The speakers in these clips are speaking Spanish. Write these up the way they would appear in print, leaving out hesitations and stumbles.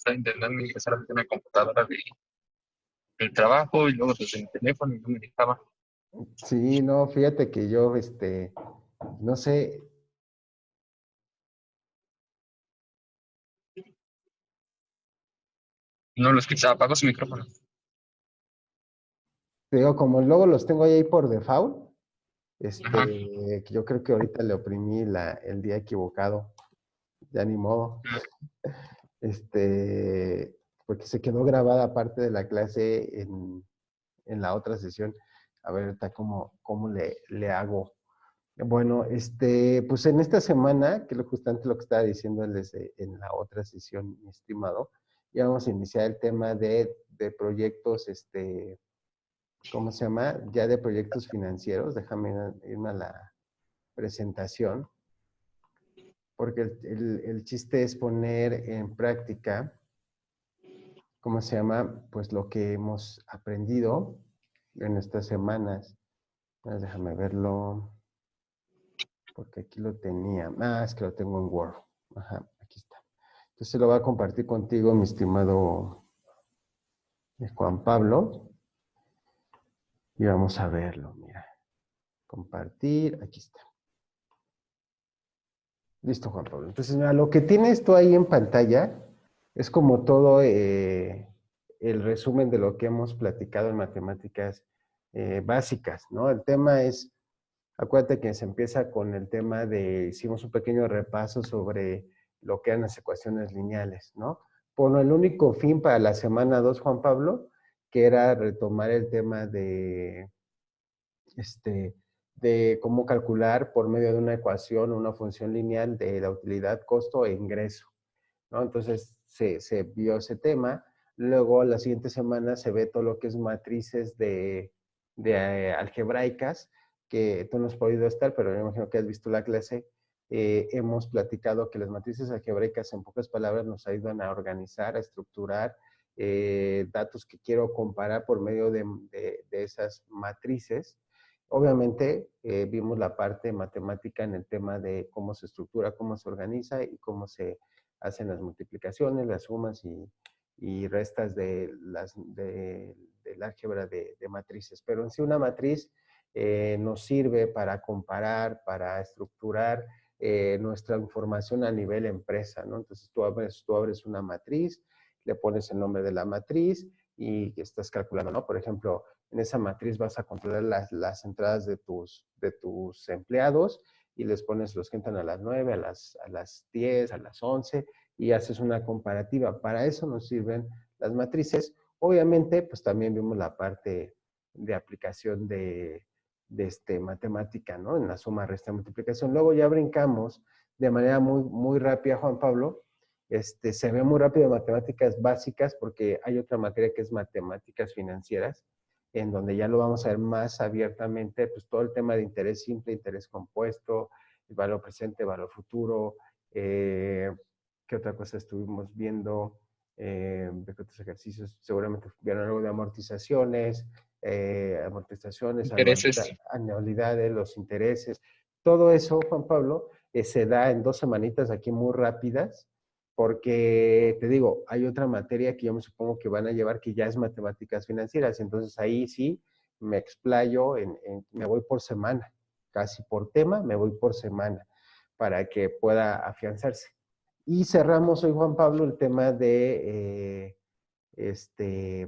estaba intentando ingresar a una computadora del trabajo y luego desde el teléfono y no me dejaba. Sí, no, fíjate que yo, no sé, No lo escuchaba, apagó su micrófono. te digo, como luego los tengo ahí por default, Ajá. que yo creo que ahorita le oprimí el día equivocado, ya ni modo. Este, porque se quedó grabada parte de la clase en la otra sesión. A ver, ahorita cómo le hago. Bueno, pues en esta semana, que es justamente lo que estaba diciéndoles en la otra sesión, mi estimado, ya vamos a iniciar el tema de proyectos, ¿cómo se llama? Ya de proyectos financieros. Déjame irme a la presentación, porque el chiste es poner en práctica, ¿cómo se llama? Pues lo que hemos aprendido en estas semanas. Déjame verlo, porque aquí lo tenía. Ah, es que lo tengo en Word. Ajá, aquí está. Entonces lo voy a compartir contigo, mi estimado Juan Pablo, y vamos a verlo. Mira, compartir, aquí está. Listo, Juan Pablo. Entonces, mira, lo que tienes tú ahí en pantalla es como todo el resumen de lo que hemos platicado en matemáticas básicas, ¿no? El tema es, acuérdate que se empieza con el tema hicimos un pequeño repaso sobre lo que eran las ecuaciones lineales, ¿no? Por el único fin para la semana 2, Juan Pablo, que era retomar el tema este, de cómo calcular por medio de una ecuación una función lineal de la utilidad, costo e ingreso, ¿no? Entonces se vio ese tema. Luego, la siguiente semana se ve todo lo que es matrices de algebraicas, que tú no has podido estar, pero yo imagino que has visto la clase. Hemos platicado que las matrices algebraicas, en pocas palabras, nos ayudan a organizar, a estructurar datos que quiero comparar por medio de esas matrices. Obviamente, vimos la parte matemática en el tema de cómo se estructura, cómo se organiza y cómo se hacen las multiplicaciones, las sumas y restas del álgebra de matrices. Pero en sí una matriz nos sirve para comparar, para estructurar nuestra información a nivel empresa, ¿no? Entonces tú abres una matriz, le pones el nombre de la matriz y estás calculando, ¿no? Por ejemplo, en esa matriz vas a controlar las entradas de tus empleados y les pones los que entran a las 9, a las 10, a las 11 y haces una comparativa. Para eso nos sirven las matrices. Obviamente, pues también vimos la parte de aplicación de matemática, ¿no? En la suma, resta, multiplicación. Luego ya brincamos de manera muy, muy rápida, Juan Pablo. Se ve muy rápido matemáticas básicas porque hay otra materia que es matemáticas financieras, en donde ya lo vamos a ver más abiertamente, pues todo el tema de interés simple, interés compuesto, el valor presente, valor futuro, ¿qué otra cosa estuvimos viendo? ¿De qué otros ejercicios? Seguramente vieron algo de amortizaciones, Intereses. anualidades, los intereses. Todo eso, Juan Pablo, se da en 2 semanitas aquí muy rápidas, porque te digo, hay otra materia que yo me supongo que van a llevar que ya es matemáticas financieras, entonces ahí sí me explayo, me voy por semana, casi por tema, me voy por semana, para que pueda afianzarse. Y cerramos hoy, Juan Pablo, el tema de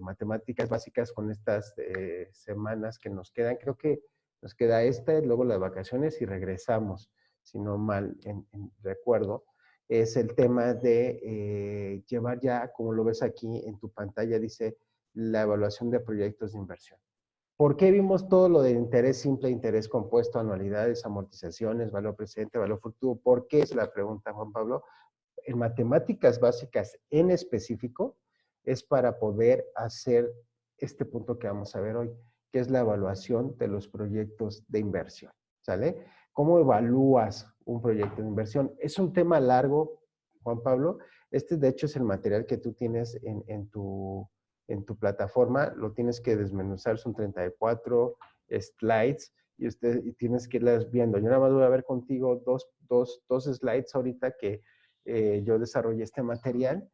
matemáticas básicas con estas semanas que nos quedan. Creo que nos queda esta, luego las vacaciones y regresamos, si no mal recuerdo. Es el tema de llevar ya, como lo ves aquí en tu pantalla, dice la evaluación de proyectos de inversión. ¿Por qué vimos todo lo de interés simple, interés compuesto, anualidades, amortizaciones, valor presente, valor futuro? ¿Por qué es la pregunta, Juan Pablo? En matemáticas básicas en específico es para poder hacer este punto que vamos a ver hoy, que es la evaluación de los proyectos de inversión, ¿sale? ¿Cómo evalúas un proyecto de inversión? Es un tema largo, Juan Pablo. De hecho, es el material que tú tienes en tu plataforma. Lo tienes que desmenuzar, son 34 slides y tienes que irlas viendo. Yo nada más voy a ver contigo dos slides ahorita que yo desarrollé este material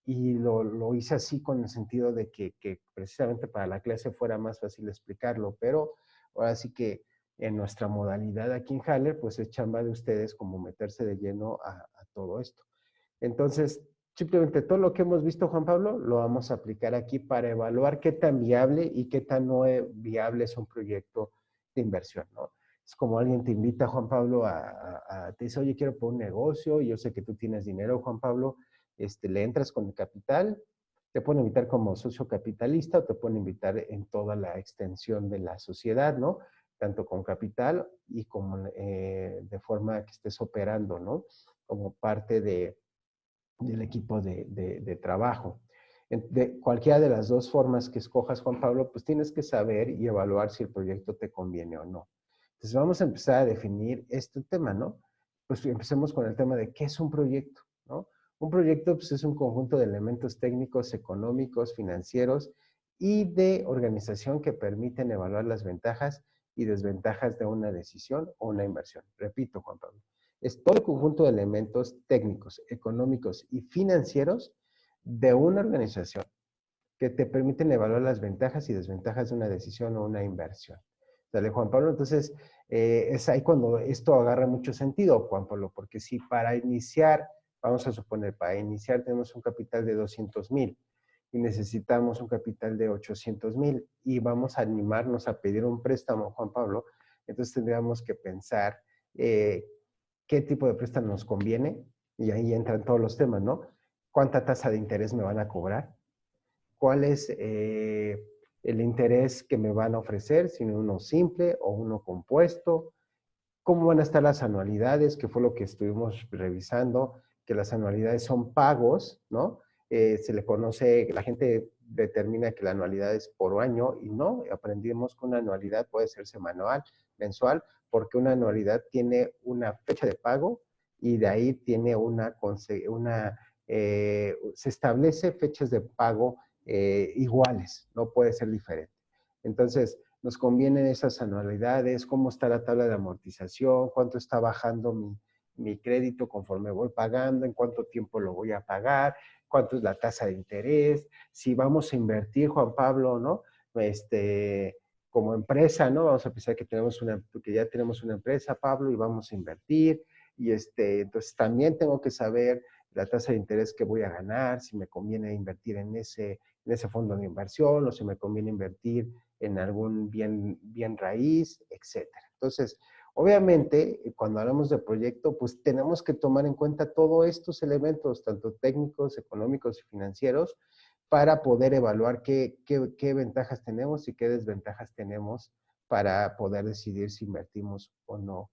lo hice así con el sentido de que precisamente para la clase fuera más fácil explicarlo, pero ahora sí que en nuestra modalidad aquí en Haller, pues es chamba de ustedes como meterse de lleno a todo esto. Entonces, simplemente todo lo que hemos visto, Juan Pablo, lo vamos a aplicar aquí para evaluar qué tan viable y qué tan no viable es un proyecto de inversión, ¿no? Es como alguien te invita, Juan Pablo, te dice, oye, quiero poner un negocio, y yo sé que tú tienes dinero, Juan Pablo, le entras con el capital, te pueden invitar como socio capitalista o te pueden invitar en toda la extensión de la sociedad, ¿no? Tanto con capital y como de forma que estés operando, ¿no? Como parte del equipo de trabajo. De cualquiera de las dos formas que escojas, Juan Pablo, pues tienes que saber y evaluar si el proyecto te conviene o no. Entonces vamos a empezar a definir este tema, ¿no? Pues empecemos con el tema de qué es un proyecto, ¿no? Un proyecto pues, es un conjunto de elementos técnicos, económicos, financieros y de organización que permiten evaluar las ventajas y desventajas de una decisión o una inversión. Repito, Juan Pablo, es todo el conjunto de elementos técnicos, económicos y financieros de una organización que te permiten evaluar las ventajas y desventajas de una decisión o una inversión. ¿Sale, Juan Pablo? Entonces, es ahí cuando esto agarra mucho sentido, Juan Pablo, porque si para iniciar, vamos a suponer, para iniciar tenemos un capital de 200,000 y necesitamos un capital de 800,000 y vamos a animarnos a pedir un préstamo, Juan Pablo, entonces tendríamos que pensar qué tipo de préstamo nos conviene, y ahí entran todos los temas, ¿no? ¿Cuánta tasa de interés me van a cobrar? ¿Cuál es el interés que me van a ofrecer? Si uno simple o uno compuesto. ¿Cómo van a estar las anualidades? Que fue lo que estuvimos revisando, que las anualidades son pagos, ¿no? Se le conoce, la gente determina que la anualidad es por año y no, aprendimos que una anualidad puede ser semanal, mensual, porque una anualidad tiene una fecha de pago y de ahí tiene se establece fechas de pago iguales, no puede ser diferente. Entonces, nos convienen esas anualidades, cómo está la tabla de amortización, cuánto está bajando mi crédito conforme voy pagando, en cuánto tiempo lo voy a pagar, cuánto es la tasa de interés, si vamos a invertir, Juan Pablo, ¿no? Como empresa, ¿no? Vamos a pensar que ya tenemos una empresa, Pablo, y vamos a invertir, y entonces también tengo que saber la tasa de interés que voy a ganar, si me conviene invertir en ese fondo de inversión o si me conviene invertir en algún bien raíz, etcétera. Entonces, obviamente, cuando hablamos de proyecto, pues tenemos que tomar en cuenta todos estos elementos, tanto técnicos, económicos y financieros, para poder evaluar qué ventajas tenemos y qué desventajas tenemos para poder decidir si invertimos o no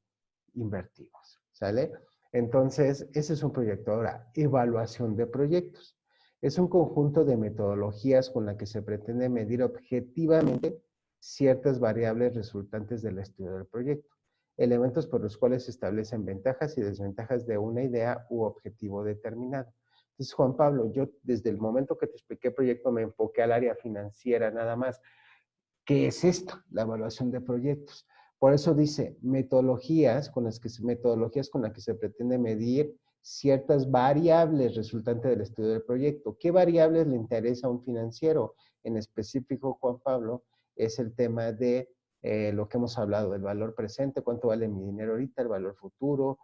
invertimos. ¿Sale? Entonces, ese es un proyecto. Ahora, evaluación de proyectos. Es un conjunto de metodologías con la que se pretende medir objetivamente ciertas variables resultantes del estudio del proyecto, elementos por los cuales se establecen ventajas y desventajas de una idea u objetivo determinado. Entonces, Juan Pablo, yo desde el momento que te expliqué el proyecto me enfoqué al área financiera nada más. ¿Qué es esto? La evaluación de proyectos. Por eso dice metodologías con las que se pretende medir ciertas variables resultantes del estudio del proyecto. ¿Qué variables le interesa a un financiero? En específico, Juan Pablo, es el tema de lo que hemos hablado, del valor presente, cuánto vale mi dinero ahorita, el valor futuro,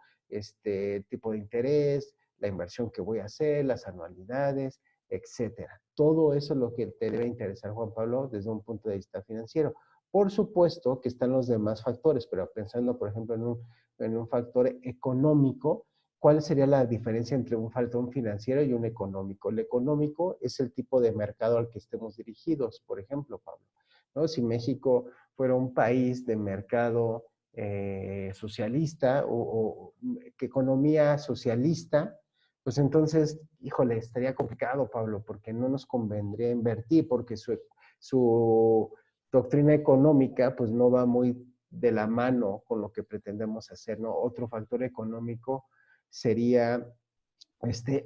tipo de interés, la inversión que voy a hacer, las anualidades, etcétera. Todo eso es lo que te debe interesar, Juan Pablo, desde un punto de vista financiero. Por supuesto que están los demás factores, pero pensando, por ejemplo, en un factor económico, ¿cuál sería la diferencia entre un factor financiero y un económico? El económico es el tipo de mercado al que estemos dirigidos, por ejemplo, Pablo, ¿no? Si México fuera un país de mercado socialista o economía socialista, pues entonces, híjole, estaría complicado, Pablo, porque no nos convendría invertir, porque su doctrina económica pues no va muy de la mano con lo que pretendemos hacer, ¿no? Otro factor económico sería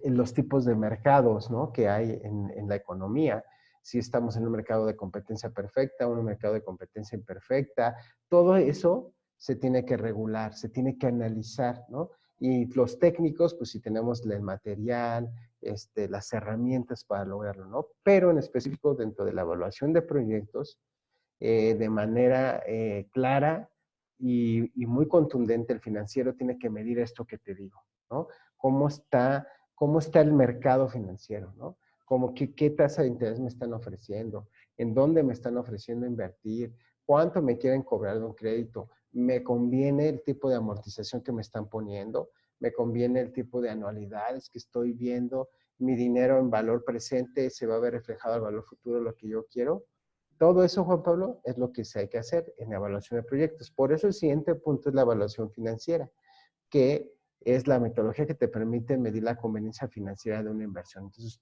los tipos de mercados, ¿no? Que hay en la economía. Si estamos en un mercado de competencia perfecta, un mercado de competencia imperfecta, todo eso se tiene que regular, se tiene que analizar, ¿no? Y los técnicos, pues si tenemos el material, las herramientas para lograrlo, ¿no? Pero en específico dentro de la evaluación de proyectos, de manera clara y muy contundente, el financiero tiene que medir esto que te digo, ¿no? ¿Cómo está, cómo está el mercado financiero, ¿no? Como que, qué tasa de interés me están ofreciendo, en dónde me están ofreciendo invertir, cuánto me quieren cobrar de un crédito, me conviene el tipo de amortización que me están poniendo, me conviene el tipo de anualidades que estoy viendo, mi dinero en valor presente se va a ver reflejado al valor futuro, lo que yo quiero. Todo eso, Juan Pablo, es lo que se hay que hacer en la evaluación de proyectos. Por eso el siguiente punto es la evaluación financiera, que es la metodología que te permite medir la conveniencia financiera de una inversión. Entonces,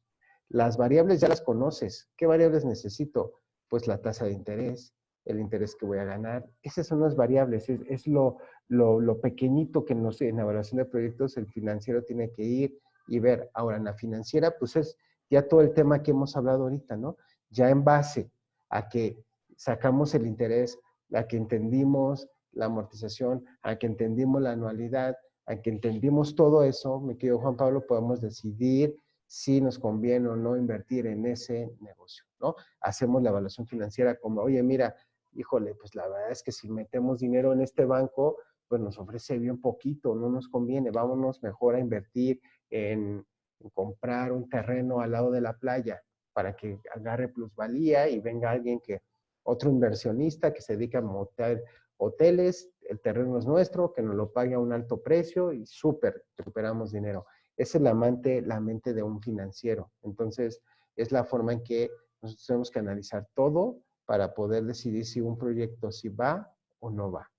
las variables ya las conoces. ¿Qué variables necesito? Pues la tasa de interés, el interés que voy a ganar. Esas son las variables, es lo pequeñito que no sé, en la evaluación de proyectos el financiero tiene que ir y ver. Ahora, en la financiera, pues es ya todo el tema que hemos hablado ahorita, ¿no? Ya en base a que sacamos el interés, a que entendimos la amortización, a que entendimos la anualidad, a que entendimos todo eso, mi querido Juan Pablo, podemos decidir si nos conviene o no invertir en ese negocio, ¿no? Hacemos la evaluación financiera como, oye, mira, híjole, pues la verdad es que si metemos dinero en este banco, pues nos ofrece bien poquito, no nos conviene, vámonos mejor a invertir en comprar un terreno al lado de la playa para que agarre plusvalía y venga alguien que, otro inversionista que se dedica a montar hoteles, el terreno es nuestro, que nos lo pague a un alto precio y súper, recuperamos dinero. Esa es la mente de un financiero. Entonces, es la forma en que nosotros tenemos que analizar todo para poder decidir si un proyecto si va o no va.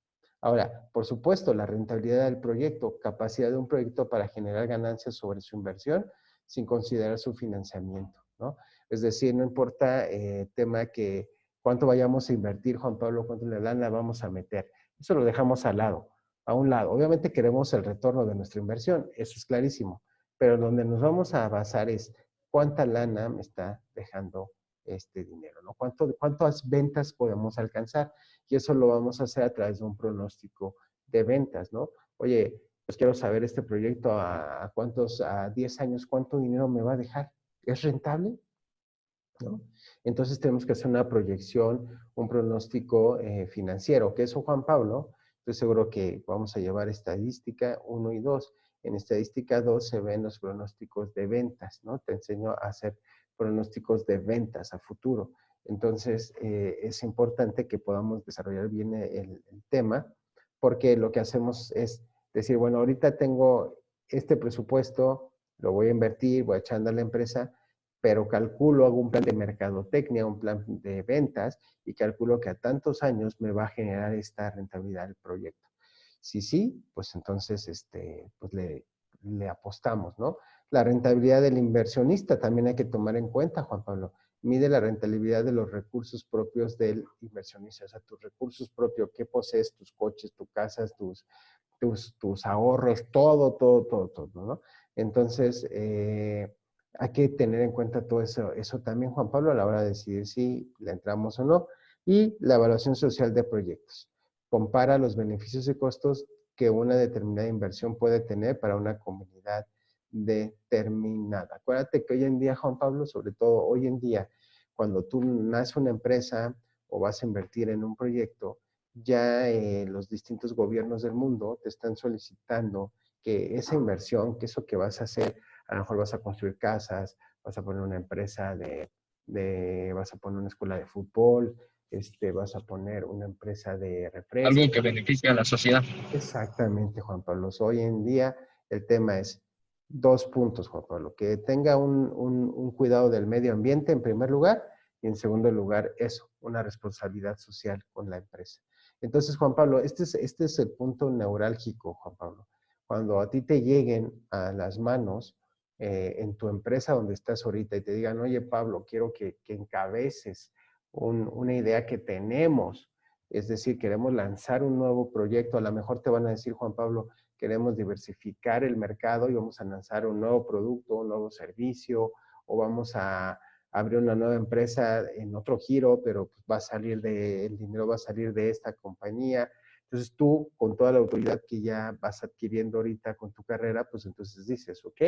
Ahora, por supuesto, la rentabilidad del proyecto, capacidad de un proyecto para generar ganancias sobre su inversión sin considerar su financiamiento, ¿no? Es decir, no importa tema que cuánto vayamos a invertir, Juan Pablo, cuánto le lana vamos a meter. Eso lo dejamos al lado, a un lado. Obviamente queremos el retorno de nuestra inversión, eso es clarísimo, pero donde nos vamos a basar es cuánta lana me está dejando este dinero, ¿no? ¿Cuántas ventas podemos alcanzar? Y eso lo vamos a hacer a través de un pronóstico de ventas, ¿no? Oye, pues quiero saber este proyecto a 10 años, ¿cuánto dinero me va a dejar? ¿Es rentable? ¿No? Entonces tenemos que hacer una proyección, un pronóstico financiero, que eso, Juan Pablo, estoy seguro que vamos a llevar estadística 1 y 2. En estadística 2 se ven los pronósticos de ventas, ¿no? Te enseño a hacer pronósticos de ventas a futuro. Entonces, es importante que podamos desarrollar bien el tema, porque lo que hacemos es decir, bueno, ahorita tengo este presupuesto, lo voy a invertir, voy a echar a la empresa, pero calculo, hago un plan de mercadotecnia, un plan de ventas y calculo que a tantos años me va a generar esta rentabilidad del proyecto. Si sí, pues entonces pues le apostamos, ¿no? La rentabilidad del inversionista también hay que tomar en cuenta, Juan Pablo. Mide la rentabilidad de los recursos propios del inversionista, o sea, tus recursos propios, qué posees, tus coches, tus casas, tus ahorros, todo, ¿no? Entonces, hay que tener en cuenta todo eso también, Juan Pablo, a la hora de decidir si le entramos o no. Y la evaluación social de proyectos. Compara los beneficios y costos que una determinada inversión puede tener para una comunidad determinada. Acuérdate que hoy en día, Juan Pablo, sobre todo hoy en día, cuando tú naces una empresa o vas a invertir en un proyecto, ya los distintos gobiernos del mundo te están solicitando que esa inversión, que eso que vas a hacer, a lo mejor vas a construir casas, vas a poner una empresa vas a poner una escuela de fútbol, vas a poner una empresa de Algo refresco. que beneficia a la sociedad. Exactamente, Juan Pablo. Hoy en día el tema es dos puntos, Juan Pablo, que tenga un cuidado del medio ambiente en primer lugar y en segundo lugar eso, una responsabilidad social con la empresa. Entonces, Juan Pablo, este es el punto neurálgico, Juan Pablo. Cuando a ti te lleguen a las manos en tu empresa donde estás ahorita y te digan, oye, Pablo, quiero que encabeces una idea que tenemos, es decir, queremos lanzar un nuevo proyecto, a lo mejor te van a decir, Juan Pablo, queremos diversificar el mercado y vamos a lanzar un nuevo producto, un nuevo servicio, o vamos a abrir una nueva empresa en otro giro, pero pues va a salir el dinero va a salir de esta compañía. Entonces tú, con toda la autoridad que ya vas adquiriendo ahorita con tu carrera, pues entonces dices, ok,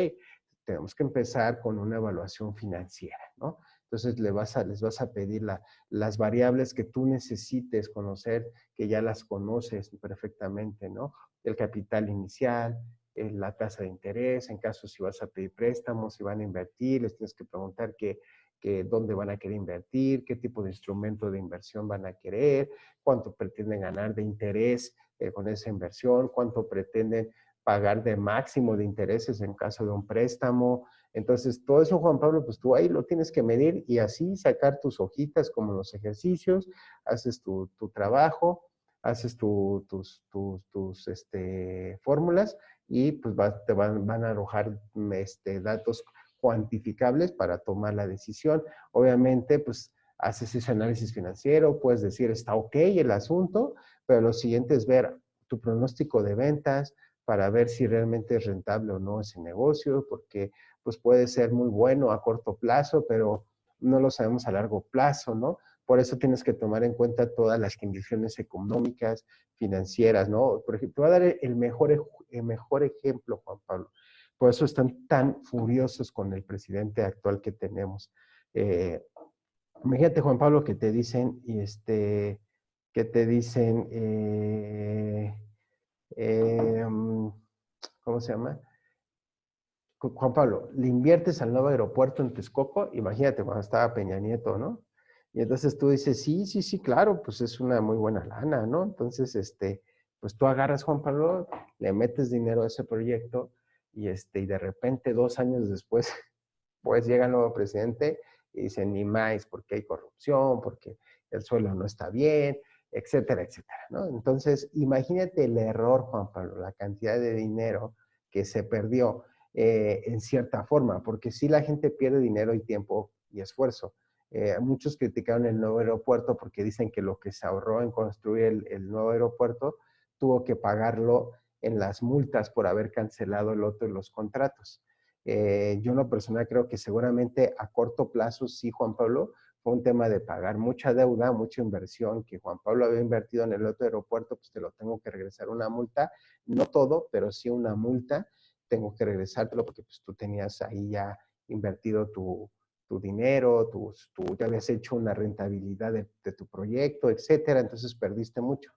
tenemos que empezar con una evaluación financiera, ¿no? Entonces les vas a pedir las variables que tú necesites conocer, que ya las conoces perfectamente, ¿no? El capital inicial, la tasa de interés, en caso si vas a pedir préstamos, si van a invertir, les tienes que preguntar dónde van a querer invertir, qué tipo de instrumento de inversión van a querer, cuánto pretenden ganar de interés con esa inversión, cuánto pretenden pagar de máximo de intereses en caso de un préstamo. Entonces, todo eso, Juan Pablo, pues tú ahí lo tienes que medir y así sacar tus hojitas como los ejercicios, haces tu trabajo, haces tus fórmulas y pues te van a arrojar datos cuantificables para tomar la decisión. Obviamente, pues haces ese análisis financiero, puedes decir, está ok el asunto, pero lo siguiente es ver tu pronóstico de ventas para ver si realmente es rentable o no ese negocio, porque pues puede ser muy bueno a corto plazo, pero no lo sabemos a largo plazo, ¿no? Por eso tienes que tomar en cuenta todas las condiciones económicas, financieras, ¿no? Por ejemplo, te voy a dar el mejor ejemplo, Juan Pablo. Por eso están tan furiosos con el presidente actual que tenemos. Eh, Imagínate, Juan Pablo, que te dicen, que te dicen, eh, ¿cómo se llama? Juan Pablo, le inviertes al nuevo aeropuerto en Texcoco, imagínate cuando estaba Peña Nieto, ¿no? Y entonces tú dices, sí, sí, sí, claro, pues es una muy buena lana, ¿no? Entonces, pues tú agarras, Juan Pablo, le metes dinero a ese proyecto y de repente 2 años después, pues llega el nuevo presidente y dice, ni más, porque hay corrupción, porque el suelo no está bien, etcétera, etcétera, ¿no? Entonces, imagínate el error, Juan Pablo, la cantidad de dinero que se perdió en cierta forma, porque sí la gente pierde dinero y tiempo y esfuerzo. Muchos criticaron el nuevo aeropuerto porque dicen que lo que se ahorró en construir el nuevo aeropuerto tuvo que pagarlo en las multas por haber cancelado el otro de los contratos. Yo en lo personal creo que seguramente a corto plazo sí, Juan Pablo, fue un tema de pagar mucha deuda, mucha inversión que Juan Pablo había invertido en el otro aeropuerto, pues te lo tengo que regresar una multa, no todo, pero sí una multa, tengo que regresártelo porque pues tú tenías ahí ya invertido tu dinero, tú ya habías hecho una rentabilidad de tu proyecto, etcétera, entonces perdiste mucho.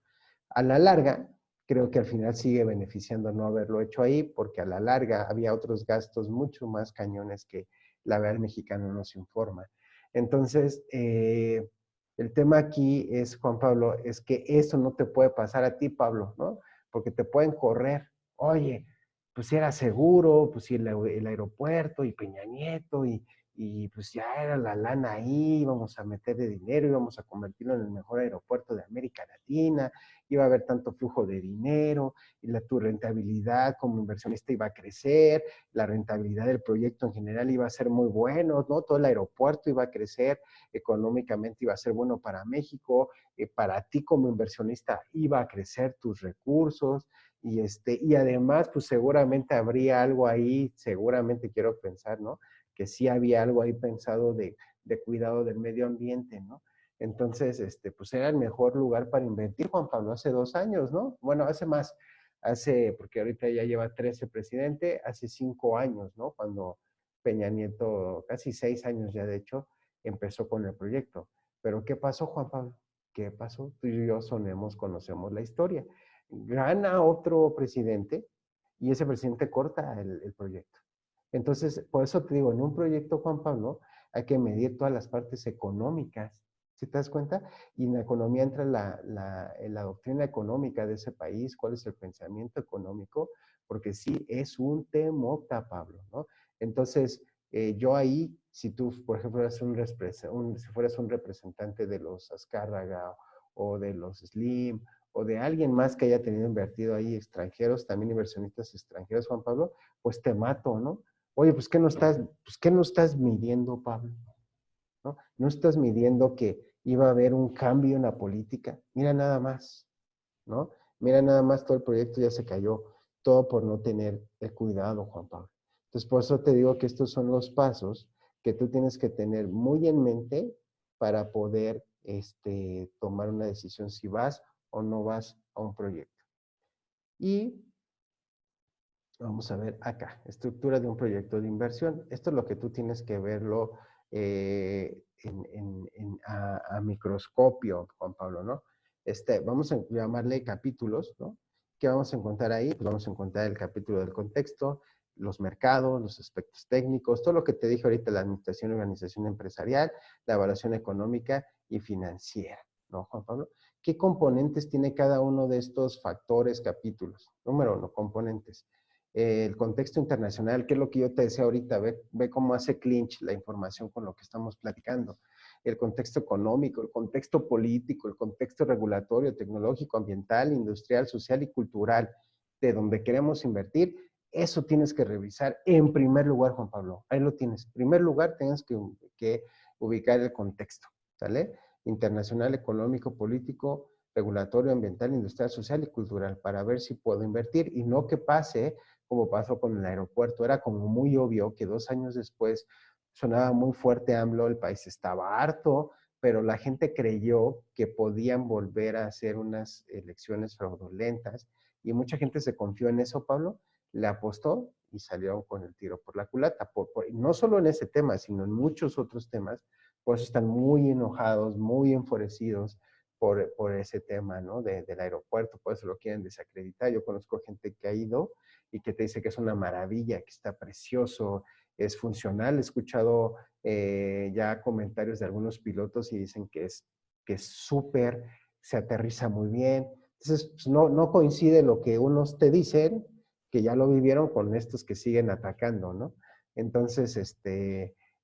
A la larga, creo que al final sigue beneficiando no haberlo hecho ahí, porque a la larga había otros gastos mucho más cañones que la verdad el mexicano nos informa. Entonces, el tema aquí es, Juan Pablo, es que eso no te puede pasar a ti, Pablo, ¿no? Porque te pueden correr. Oye, pues si era seguro, pues si el aeropuerto y Peña Nieto y pues ya era la lana ahí, íbamos a meterle dinero, íbamos a convertirlo en el mejor aeropuerto de América Latina, iba a haber tanto flujo de dinero, y tu rentabilidad como inversionista iba a crecer, la rentabilidad del proyecto en general iba a ser muy bueno, ¿no? Todo el aeropuerto iba a crecer, económicamente iba a ser bueno para México, para ti como inversionista iba a crecer tus recursos, y además, pues seguramente habría algo ahí, seguramente quiero pensar, ¿no? Que sí había algo ahí pensado de cuidado del medio ambiente, ¿no? Entonces, pues era el mejor lugar para invertir, Juan Pablo, hace 2 años, ¿no? Bueno, hace más, porque ahorita ya lleva 13 presidente, hace 5 años, ¿no? Cuando Peña Nieto, casi 6 años ya de hecho, empezó con el proyecto. Pero ¿qué pasó, Juan Pablo? ¿Qué pasó? Tú y yo conocemos la historia. Gana otro presidente y ese presidente corta el proyecto. Entonces, por eso te digo, en un proyecto, Juan Pablo, hay que medir todas las partes económicas, ¿sí te das cuenta? Y en la economía entra la doctrina económica de ese país, cuál es el pensamiento económico, porque sí es un temota, Pablo, ¿no? Entonces, yo ahí, si tú, por ejemplo, eres si fueras un representante de los Azcárraga o de los Slim o de alguien más que haya tenido invertido ahí extranjeros, también inversionistas extranjeros, Juan Pablo, pues te mato, ¿no? Oye, ¿qué no estás midiendo, Pablo? ¿No? No estás midiendo que iba a haber un cambio en la política. Mira nada más, ¿no? Mira nada más, todo el proyecto ya se cayó, todo por no tener el cuidado, Juan Pablo. Entonces, por eso te digo que estos son los pasos que tú tienes que tener muy en mente para poder tomar una decisión si vas o no vas a un proyecto. Y vamos a ver acá, estructura de un proyecto de inversión. Esto es lo que tú tienes que verlo a microscopio, Juan Pablo, ¿no? Vamos a llamarle capítulos, ¿no? ¿Qué vamos a encontrar ahí? Pues vamos a encontrar el capítulo del contexto, los mercados, los aspectos técnicos, todo lo que te dije ahorita, la administración y organización empresarial, la evaluación económica y financiera, ¿no, Juan Pablo? ¿Qué componentes tiene cada uno de estos factores, capítulos? Número uno, componentes. El contexto internacional, que es lo que yo te decía ahorita, ve cómo hace clinch la información con lo que estamos platicando. El contexto económico, el contexto político, el contexto regulatorio, tecnológico, ambiental, industrial, social y cultural, de donde queremos invertir, eso tienes que revisar en primer lugar, Juan Pablo. Ahí lo tienes. En primer lugar, tienes que ubicar el contexto, ¿sale? Internacional, económico, político, regulatorio, ambiental, industrial, social y cultural, para ver si puedo invertir y no que pase como pasó con el aeropuerto. Era como muy obvio que 2 años después sonaba muy fuerte AMLO, el país estaba harto, pero la gente creyó que podían volver a hacer unas elecciones fraudulentas y mucha gente se confió en eso, Pablo, le apostó y salieron con el tiro por la culata. No solo en ese tema, sino en muchos otros temas, por eso están muy enojados, muy enfurecidos por ese tema, ¿no? Del aeropuerto, por eso lo quieren desacreditar. Yo conozco gente que ha ido y que te dice que es una maravilla, que está precioso, es funcional. He escuchado ya comentarios de algunos pilotos y dicen que es súper, se aterriza muy bien. Entonces, pues no coincide lo que unos te dicen, que ya lo vivieron, con estos que siguen atacando, ¿no? Entonces,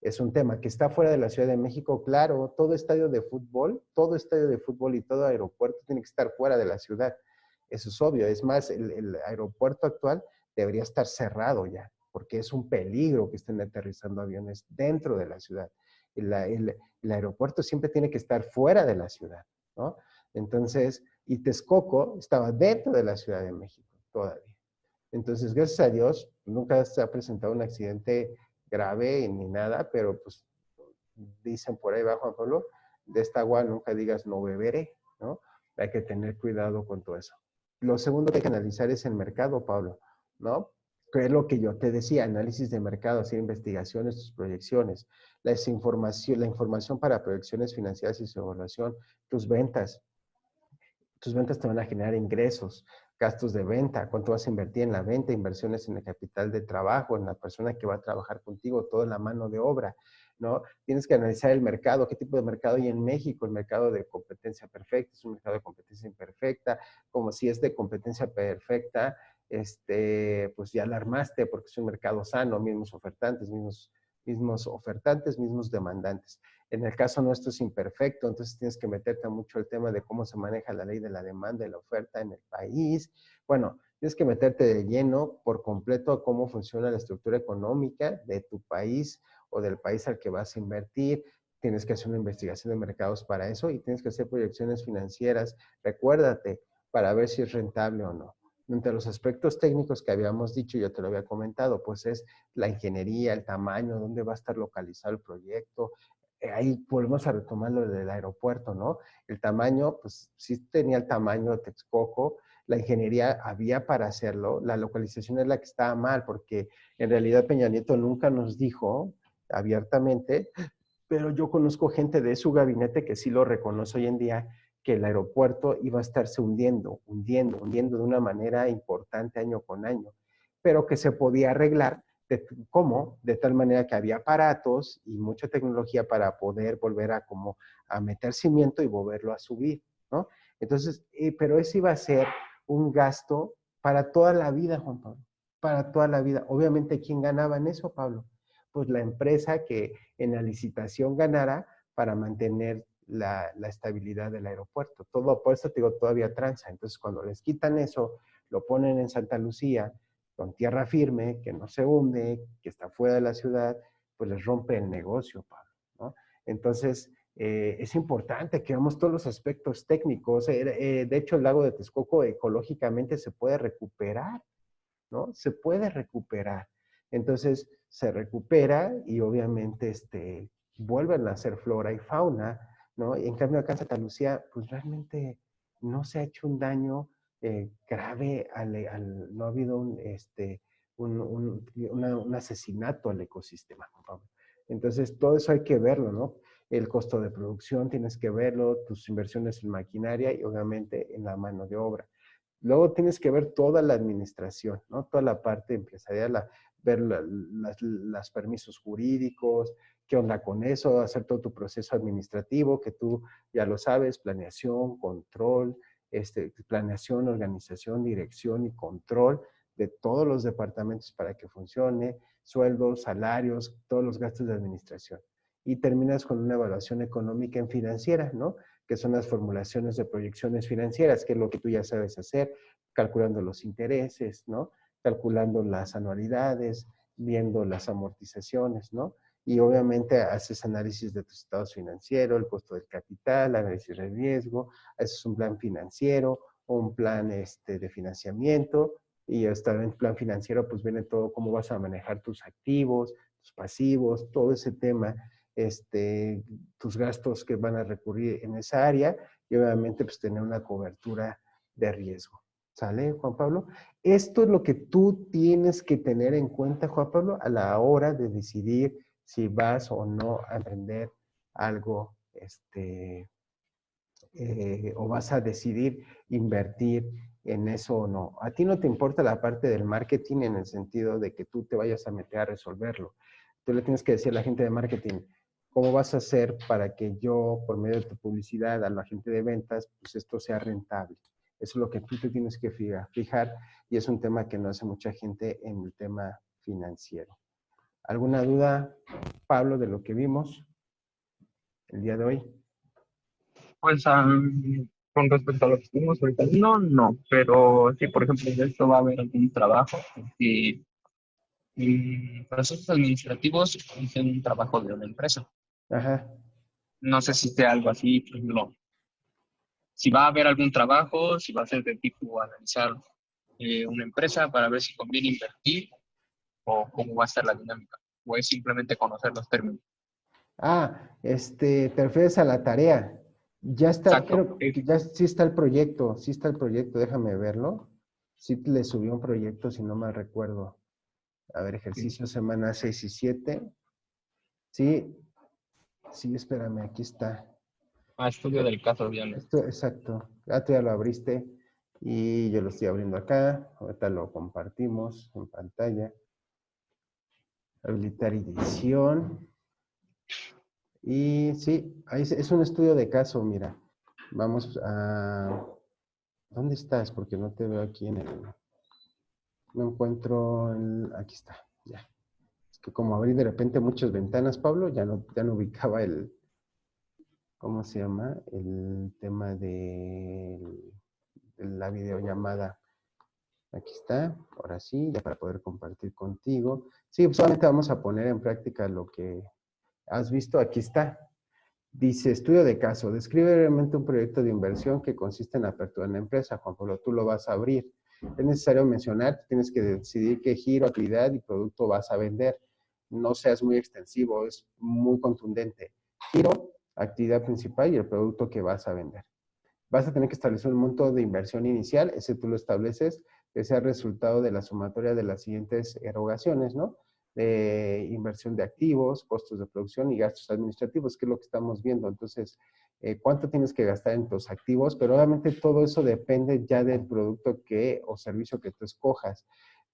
es un tema que está fuera de la Ciudad de México, claro, todo estadio de fútbol y todo aeropuerto tiene que estar fuera de la ciudad. Eso es obvio. Es más, el aeropuerto actual debería estar cerrado ya, porque es un peligro que estén aterrizando aviones dentro de la ciudad. El aeropuerto siempre tiene que estar fuera de la ciudad, ¿no? Entonces, y Texcoco estaba dentro de la Ciudad de México todavía. Entonces, gracias a Dios, nunca se ha presentado un accidente grave ni nada, pero pues dicen por ahí va Juan Pablo, de esta agua nunca digas no beberé, ¿no? Hay que tener cuidado con todo eso. Lo segundo que hay que analizar es el mercado, Pablo, ¿no? Que es lo que yo te decía, análisis de mercado, hacer investigaciones, tus proyecciones, la información para proyecciones financieras y su evaluación, tus ventas, tus ventas te van a generar ingresos, gastos de venta, cuánto vas a invertir en la venta, inversiones en el capital de trabajo, en la persona que va a trabajar contigo, toda la mano de obra, ¿no? Tienes que analizar el mercado, qué tipo de mercado hay en México, el mercado de competencia perfecta, es un mercado de competencia imperfecta, como si es de competencia perfecta, pues ya la armaste porque es un mercado sano, mismos ofertantes, mismos demandantes. En el caso nuestro es imperfecto, entonces tienes que meterte mucho el tema de cómo se maneja la ley de la demanda y la oferta en el país. Bueno, tienes que meterte de lleno por completo a cómo funciona la estructura económica de tu país o del país al que vas a invertir. Tienes que hacer una investigación de mercados para eso y tienes que hacer proyecciones financieras. Recuérdate, para ver si es rentable o no. Entre los aspectos técnicos que habíamos dicho, yo te lo había comentado, pues es la ingeniería, el tamaño, dónde va a estar localizado el proyecto. Ahí volvemos a retomar lo del aeropuerto, ¿no? El tamaño, pues sí tenía el tamaño de Texcoco, la ingeniería había para hacerlo, la localización es la que estaba mal, porque en realidad Peña Nieto nunca nos dijo abiertamente, pero yo conozco gente de su gabinete que sí lo reconoce hoy en día, que el aeropuerto iba a estarse hundiendo de una manera importante año con año, pero que se podía arreglar. ¿Cómo? De tal manera que había aparatos y mucha tecnología para poder volver a meter cimiento y volverlo a subir, ¿no? Entonces, pero ese iba a ser un gasto para toda la vida, Juan Pablo, para toda la vida. Obviamente, ¿quién ganaba en eso, Pablo? Pues la empresa que en la licitación ganara para mantener la estabilidad del aeropuerto. Todo, por eso te digo, todavía tranza. Entonces, cuando les quitan eso, lo ponen en Santa Lucía, con tierra firme, que no se hunde, que está fuera de la ciudad, pues les rompe el negocio, Pablo, ¿no? Entonces, es importante que veamos todos los aspectos técnicos. De hecho, el lago de Texcoco ecológicamente se puede recuperar, ¿no? Se puede recuperar. Entonces, se recupera y obviamente vuelven a ser flora y fauna, ¿no? Y en cambio acá en Santa Lucía, pues realmente no se ha hecho un daño grave, no ha habido un asesinato al ecosistema, Juan Pablo. Entonces, todo eso hay que verlo, ¿no? El costo de producción tienes que verlo, tus inversiones en maquinaria y obviamente en la mano de obra. Luego tienes que ver toda la administración, ¿no? Toda la parte empresarial, ver los permisos jurídicos, qué onda con eso, hacer todo tu proceso administrativo, que tú ya lo sabes, planeación, control, planeación, organización, dirección y control de todos los departamentos para que funcione, sueldos, salarios, todos los gastos de administración. Y terminas con una evaluación económica en financiera, ¿no? Que son las formulaciones de proyecciones financieras, que es lo que tú ya sabes hacer, calculando los intereses, ¿no? Calculando las anualidades, viendo las amortizaciones, ¿no? Y obviamente haces análisis de tus estados financieros, el costo del capital, análisis de riesgo, haces un plan financiero, un plan de financiamiento, y hasta en el plan financiero pues viene todo cómo vas a manejar tus activos, tus pasivos, todo ese tema, tus gastos que van a recurrir en esa área y obviamente pues tener una cobertura de riesgo. ¿Sale, Juan Pablo? Esto es lo que tú tienes que tener en cuenta, Juan Pablo, a la hora de decidir si vas o no a emprender algo, o vas a decidir invertir en eso o no. A ti no te importa la parte del marketing en el sentido de que tú te vayas a meter a resolverlo. Tú le tienes que decir a la gente de marketing, ¿cómo vas a hacer para que yo, por medio de tu publicidad, a la gente de ventas, pues esto sea rentable? Eso es lo que tú te tienes que fijar y es un tema que no hace mucha gente en el tema financiero. ¿Alguna duda, Pablo, de lo que vimos el día de hoy? Pues con respecto a lo que estuvimos ahorita, no, pero sí, por ejemplo, de esto va a haber algún trabajo y procesos administrativos es un trabajo de una empresa. Ajá. No sé si sea algo así, por ejemplo, si va a haber algún trabajo, si va a ser de tipo analizar una empresa para ver si conviene invertir o cómo va a ser la dinámica, o es simplemente conocer los términos. Te refieres a la tarea. Ya está, Exacto. creo que ya sí está el proyecto, déjame verlo. Sí le subió un proyecto, si no mal recuerdo. A ver, ejercicio semana 6 y 7. Sí, sí, espérame, aquí está. Estudio del caso, bien. Esto, exacto. Tú ya lo abriste y yo lo estoy abriendo acá. Ahorita lo compartimos en pantalla. Habilitar edición. Y sí, ahí es un estudio de caso, mira. Vamos a... ¿Dónde estás? Porque no te veo aquí en el... No encuentro el... Aquí está, ya. Es que como abrí de repente muchas ventanas, Pablo, ya no ubicaba el... ¿Cómo se llama? El tema de la videollamada. Aquí está, ahora sí, ya para poder compartir contigo. Sí, pues solamente vamos a poner en práctica lo que has visto. Aquí está. Dice, estudio de caso, describe brevemente un proyecto de inversión que consiste en apertura de una empresa. Juan Pablo, tú lo vas a abrir. Es necesario mencionar, tienes que decidir qué giro, actividad y producto vas a vender. No seas muy extensivo, es muy contundente. Giro, actividad principal y el producto que vas a vender. Vas a tener que establecer un monto de inversión inicial, ese tú lo estableces, que sea resultado de la sumatoria de las siguientes erogaciones, ¿no? De inversión de activos, costos de producción y gastos administrativos, que es lo que estamos viendo. Entonces, ¿cuánto tienes que gastar en tus activos? Pero obviamente todo eso depende ya del producto o servicio que tú escojas,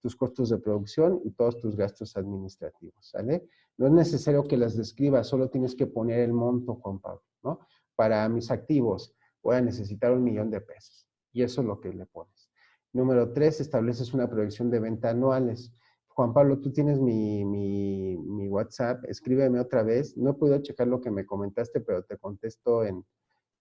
tus costos de producción y todos tus gastos administrativos, ¿sale? No es necesario que las describas, solo tienes que poner el monto, Juan Pablo, ¿no? Para mis activos voy a necesitar 1,000,000 de pesos. Y eso es lo que le pones. Número 3, estableces una proyección de venta anuales. Juan Pablo, tú tienes mi WhatsApp, escríbeme otra vez. No he podido checar lo que me comentaste, pero te contesto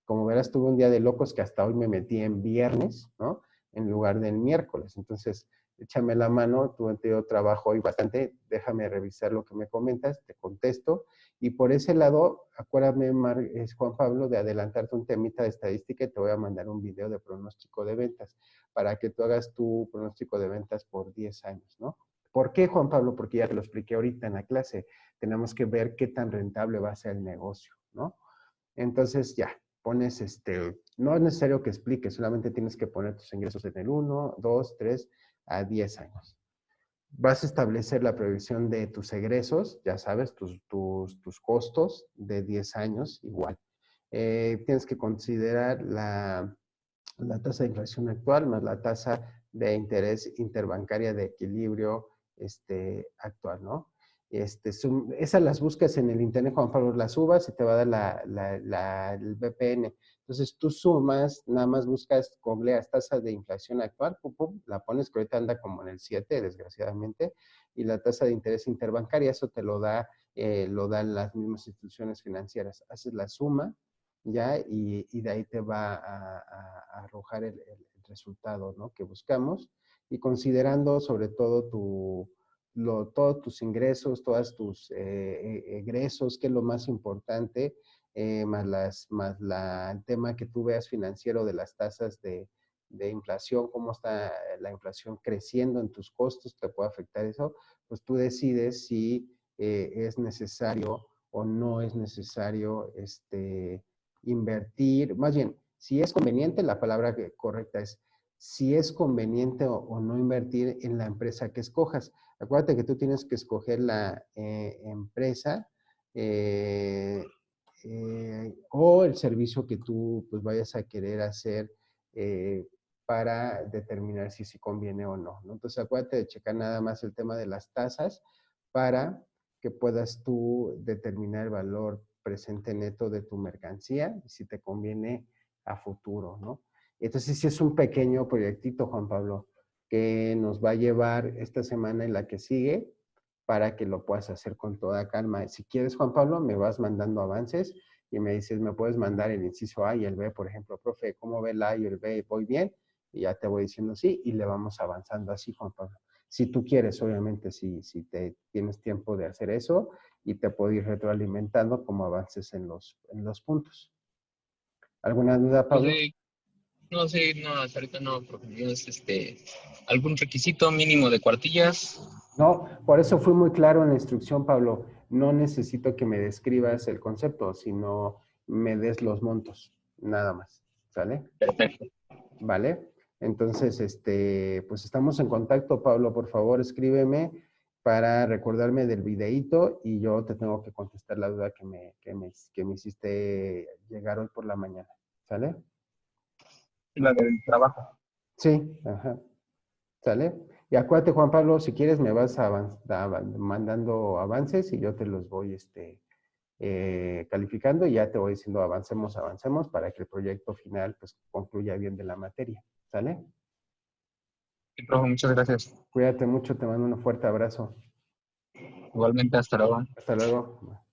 como verás, tuve un día de locos que hasta hoy me metí en viernes, ¿no? En lugar de en miércoles. Entonces, échame la mano, tuve tenido trabajo hoy bastante, déjame revisar lo que me comentas, te contesto. Y por ese lado, acuérdame, Juan Pablo, de adelantarte un temita de estadística y te voy a mandar un video de pronóstico de ventas para que tú hagas tu pronóstico de ventas por 10 años, ¿no? ¿Por qué, Juan Pablo? Porque ya te lo expliqué ahorita en la clase. Tenemos que ver qué tan rentable va a ser el negocio, ¿no? Entonces, ya, pones, no es necesario que expliques, solamente tienes que poner tus ingresos en el 1, 2, 3 a 10 años. Vas a establecer la previsión de tus egresos, ya sabes, tus costos de 10 años igual. Tienes que considerar la tasa de inflación actual más la tasa de interés interbancaria de equilibrio actual, ¿no? Esas las buscas en el internet, Juan Pablo, las subas y te va a dar el BPN. Entonces tú sumas, nada más buscas, googleas tasa de inflación actual, pum, pum, la pones, que ahorita anda como en el 7, desgraciadamente, y la tasa de interés interbancaria, eso te lo dan las mismas instituciones financieras. Haces la suma, ya, y de ahí te va a arrojar el resultado, ¿no?, que buscamos, y considerando sobre todo todos tus ingresos, todos tus egresos, que es lo más importante, el tema que tú veas financiero de las tasas de inflación, cómo está la inflación creciendo en tus costos, te puede afectar eso, pues tú decides si es necesario o no es necesario invertir, más bien, si es conveniente, la palabra correcta es si es conveniente o no invertir en la empresa que escojas. Acuérdate que tú tienes que escoger la empresa o el servicio que tú pues vayas a querer hacer para determinar si conviene o no, ¿no? Entonces acuérdate de checar nada más el tema de las tasas para que puedas tú determinar el valor presente neto de tu mercancía y si te conviene a futuro, ¿no? Entonces sí es un pequeño proyectito, Juan Pablo, que nos va a llevar esta semana y la que sigue para que lo puedas hacer con toda calma. Si quieres, Juan Pablo, me vas mandando avances y me dices, me puedes mandar el inciso A y el B, por ejemplo, profe, ¿cómo ve el A y el B? ¿Voy bien? Y ya te voy diciendo sí y le vamos avanzando así, Juan Pablo. Si tú quieres, obviamente, si te tienes tiempo de hacer eso y te puedo ir retroalimentando como avances en los puntos. ¿Alguna duda, No Pablo? sé, no sé, no, hasta ahorita no, porque tienes algún requisito mínimo de cuartillas. No, por eso fui muy claro en la instrucción, Pablo. No necesito que me describas el concepto, sino me des los montos, nada más. ¿Sale? Perfecto. ¿Vale? Entonces, pues estamos en contacto, Pablo. Por favor, escríbeme para recordarme del videíto y yo te tengo que contestar la duda que me hiciste llegar hoy por la mañana. ¿Sale? La del trabajo. Sí, ajá. ¿Sale? Y acuérdate, Juan Pablo, si quieres me vas mandando avances y yo te los voy calificando y ya te voy diciendo avancemos para que el proyecto final pues concluya bien de la materia. ¿Sale? Sí, profe, muchas gracias. Cuídate mucho, te mando un fuerte abrazo. Igualmente, hasta luego. Hasta luego.